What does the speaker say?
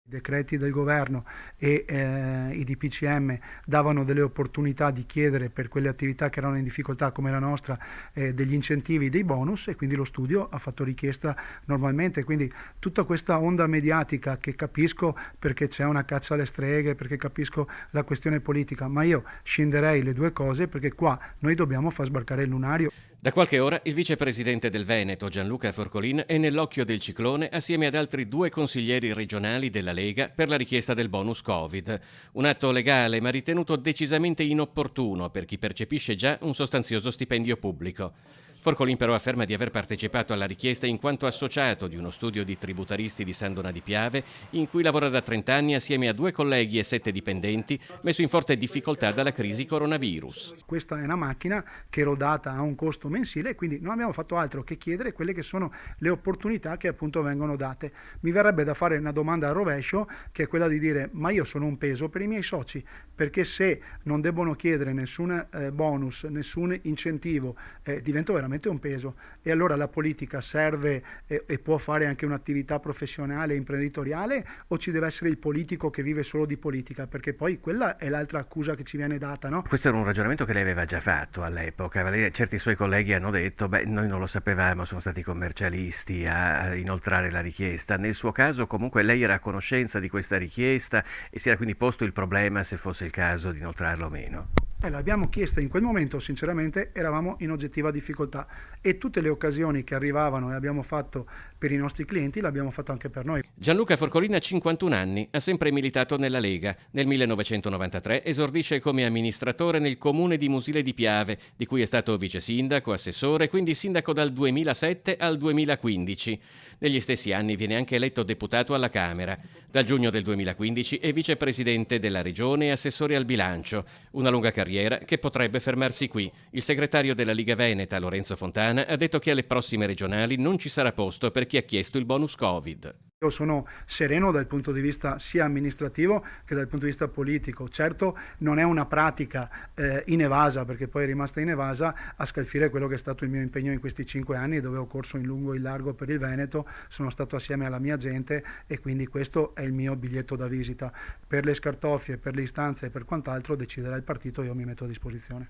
I decreti del governo e i DPCM davano delle opportunità di chiedere per quelle attività che erano in difficoltà come la nostra degli incentivi, dei bonus, e quindi lo studio ha fatto richiesta normalmente. Quindi tutta questa onda mediatica, che capisco perché c'è una caccia alle streghe, perché capisco la questione politica, ma io scinderei le due cose, perché qua noi dobbiamo far sbarcare il lunario. Da qualche ora il vicepresidente del Veneto, Gianluca Forcolin, è nell'occhio del ciclone assieme ad altri due consiglieri regionali della Lega per la richiesta del bonus Covid. Un atto legale ma ritenuto decisamente inopportuno per chi percepisce già un sostanzioso stipendio pubblico. Forcolin però afferma di aver partecipato alla richiesta in quanto associato di uno studio di tributaristi di San Donà di Piave, in cui lavora da 30 anni assieme a 2 colleghi e 7 dipendenti, messo in forte difficoltà dalla crisi coronavirus. Questa è una macchina che rodata a un costo mensile, e quindi non abbiamo fatto altro che chiedere quelle che sono le opportunità che appunto vengono date. Mi verrebbe da fare una domanda a rovescio, che è quella di dire: ma io sono un peso per i miei soci, perché se non debbono chiedere nessun bonus, nessun incentivo, divento veramente un peso. E allora la politica serve e può fare anche un'attività professionale e imprenditoriale, o ci deve essere il politico che vive solo di politica? Perché poi quella è l'altra accusa che ci viene data, no? Questo era un ragionamento che lei aveva già fatto all'epoca. Certi suoi colleghi hanno detto: beh, noi non lo sapevamo, sono stati i commercialisti a inoltrare la richiesta. Nel suo caso comunque lei era a conoscenza di questa richiesta e si era quindi posto il problema se fosse il caso di inoltrarla o meno. L'abbiamo chiesta in quel momento, sinceramente eravamo in oggettiva difficoltà, e tutte le occasioni che arrivavano e abbiamo fatto per i nostri clienti l'abbiamo fatto anche per noi. Gianluca Forcolin ha 51 anni, ha sempre militato nella Lega. Nel 1993 esordisce come amministratore nel comune di Musile di Piave, di cui è stato vice sindaco, assessore, quindi sindaco dal 2007 al 2015. Negli stessi anni viene anche eletto deputato alla Camera. Dal giugno del 2015 è vicepresidente della regione e assessore al bilancio. Una lunga carriera che potrebbe fermarsi qui. Il segretario della Liga Veneta, Lorenzo Fontana, ha detto che alle prossime regionali non ci sarà posto per chi ha chiesto il bonus Covid. Io sono sereno dal punto di vista sia amministrativo che dal punto di vista politico. Certo non è una pratica inevasa, perché poi è rimasta inevasa, a scalfire quello che è stato il mio impegno in questi 5 anni, dove ho corso in lungo e in largo per il Veneto, sono stato assieme alla mia gente, e quindi questo è il mio biglietto da visita. Per le scartoffie, per le istanze e per quant'altro deciderà il partito, io mi metto a disposizione.